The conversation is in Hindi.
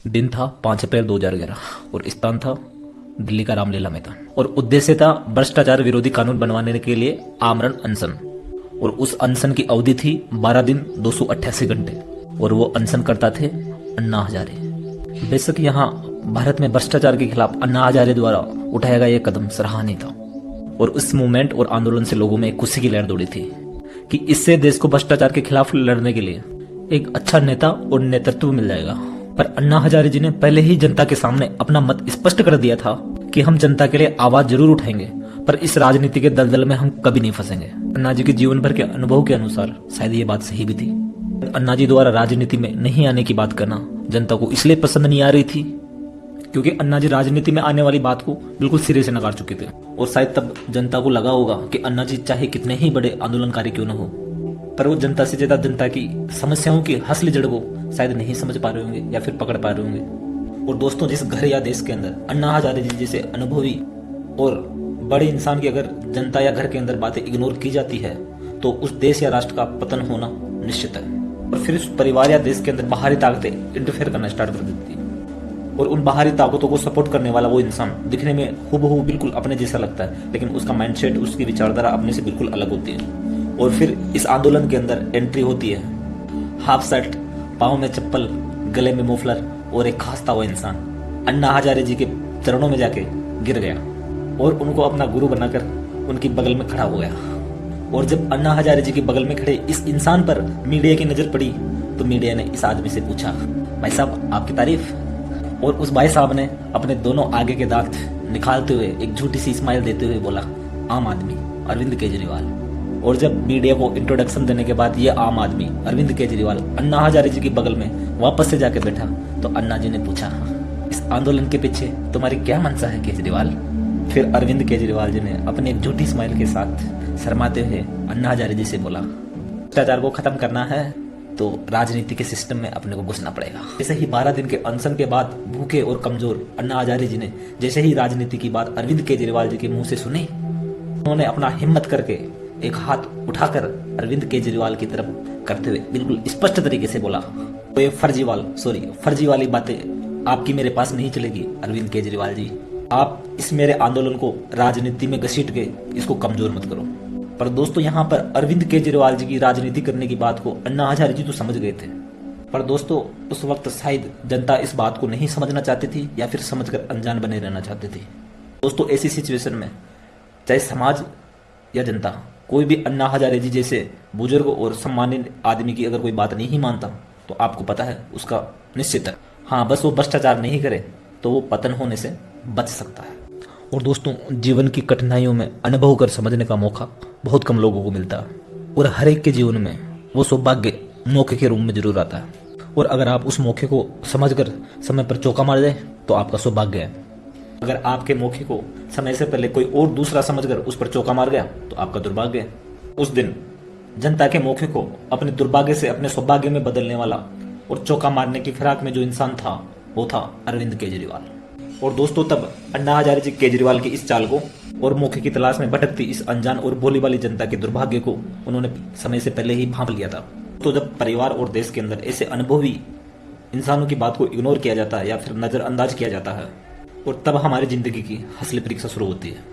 दिन था 5 अप्रैल 2011 और स्थान था दिल्ली का रामलीला मैदान और उद्देश्य था भ्रष्टाचार विरोधी कानून बनवाने के लिए आमरण अनशन। और उस अनशन की अवधि थी 12 दिन 288 घंटे और वो अनशन करता थे अन्ना हजारे। बेशक यहाँ भारत में भ्रष्टाचार के खिलाफ अन्ना हजारे द्वारा उठाया गया यह कदम सराहनीय था और उस मूवमेंट और आंदोलन से लोगों में एक खुशी की लहर दौड़ी थी कि इससे देश को भ्रष्टाचार के खिलाफ लड़ने के लिए एक अच्छा नेता और नेतृत्व मिल जाएगा। पर अन्ना हजारे जी ने पहले ही जनता के सामने अपना मत स्पष्ट कर दिया था कि हम जनता के लिए आवाज जरूर उठाएंगे पर इस राजनीति के दलदल में हम कभी नहीं फंसेंगे। अन्ना जी के जीवन भर के अनुभव के अनुसार शायद ये बात सही भी थी। अन्ना जी द्वारा राजनीति में नहीं आने की बात करना जनता को इसलिए पसंद नहीं आ रही थी क्योंकि अन्ना जी राजनीति में आने वाली बात को बिल्कुल सिरे से नकार चुके थे और शायद तब जनता को लगा होगा कि अन्ना जी चाहे कितने ही बड़े आंदोलनकारी क्यों न हो पर वो जनता से ज्यादा जनता की समस्याओं की असली जड़ को शायद नहीं समझ पा रहे होंगे या फिर पकड़ पा रहे होंगे। और दोस्तों, जिस घर या देश के अंदर अन्ना हजारे जी जैसे अनुभवी और बड़े इंसान की अगर जनता या घर के अंदर बातें इग्नोर की जाती है तो उस देश या राष्ट्र का पतन होना निश्चित है। और फिर उस परिवार या देश के अंदर बाहरी ताकतें इंटरफेयर करना स्टार्ट कर देती है और उन बाहरी ताकतों को सपोर्ट करने वाला वो इंसान दिखने में हूबहू बिल्कुल अपने जैसा लगता है लेकिन उसका माइंडसेट, उसकी विचारधारा अपने से बिल्कुल अलग होती है। और फिर इस आंदोलन के अंदर एंट्री होती है हाफ शर्ट, पाँव में चप्पल, गले में मोफलर और एक खांसता हुआ इंसान अन्ना हजारे जी के चरणों में जाके गिर गया और उनको अपना गुरु बनाकर उनकी बगल में खड़ा हो गया। और जब अन्ना हजारे जी के बगल में खड़े इस इंसान पर मीडिया की नजर पड़ी तो मीडिया ने इस आदमी से पूछा, भाई साहब आपकी तारीफ। और उस भाई साहब ने अपने दोनों आगे के दांत निकालते हुए एक झूठी सी स्माइल देते हुए बोला, आम आदमी अरविंद केजरीवाल। और जब मीडिया को इंट्रोडक्शन देने के बाद ये आम आदमी अरविंद केजरीवाल अन्ना हजारे जी के बगल में वापस से जाके बैठा तो अन्ना जी ने पूछा, इस आंदोलन के पीछे तुम्हारी क्या मंशा है केजरीवाल। फिर अरविंद केजरीवाल जी ने अपनी एक झूठी स्माइल के साथ शर्माते हुए अन्ना हजारे जी से बोला, भ्रष्टाचार को खत्म करना है तो राजनीति के सिस्टम में अपने को घुसना पड़ेगा। जैसे ही 12 दिन के अनशन के बाद भूखे और कमजोर अन्ना हजारे जी ने जैसे ही राजनीति की बात अरविंद केजरीवाल जी के मुंह से सुनी, उन्होंने अपना हिम्मत करके एक हाथ उठाकर अरविंद केजरीवाल की तरफ करते हुए बिल्कुल स्पष्ट तरीके से बोला, तो ये फर्जी वाली बातें आपकी मेरे पास नहीं चलेगी अरविंद केजरीवाल जी। आप इस मेरे आंदोलन को राजनीति में घसीट के इसको कमजोर मत करो। पर दोस्तों, यहाँ पर अरविंद केजरीवाल जी की राजनीति करने की बात को अन्ना हजारे जी तो समझ गए थे पर दोस्तों उस वक्त शायद जनता इस बात को नहीं समझना चाहती थी या फिर समझकर अनजान बने रहना चाहती थी। दोस्तों, ऐसी सिचुएशन में चाहे समाज या जनता कोई भी अन्ना हजारे जी जैसे बुजुर्ग और सम्मानित आदमी की अगर कोई बात नहीं मानता तो आपको पता है उसका निश्चित है, हाँ बस वो भ्रष्टाचार नहीं करे तो वो पतन होने से बच सकता है। और दोस्तों, जीवन की कठिनाइयों में अनुभव कर समझने का मौका बहुत कम लोगों को मिलता है और हर एक के जीवन में वो सौभाग्य मौके के रूप में जरूर आता है। और अगर आप उस मौके को समझकर समय पर चौका मार दें तो आपका सौभाग्य है। अगर आपके मौके को समय से पहले कोई और दूसरा समझकर उस पर चौका मार गया तो आपका दुर्भाग्य है। उस दिन जनता के मौके को अपने दुर्भाग्य से अपने सौभाग्य में बदलने वाला और चौका मारने की फिराक में जो इंसान था वो था अरविंद केजरीवाल। और दोस्तों, तब अन्ना हजारे जी केजरीवाल की इस चाल को और मौके की तलाश में भटकती इस अनजान और भोली वाली जनता के दुर्भाग्य को उन्होंने समय से पहले ही भांप लिया था। तो जब परिवार और देश के अंदर ऐसे अनुभवी इंसानों की बात को इग्नोर किया जाता है या फिर नजरअंदाज किया जाता है और तब हमारी जिंदगी की असली परीक्षा शुरू होती है।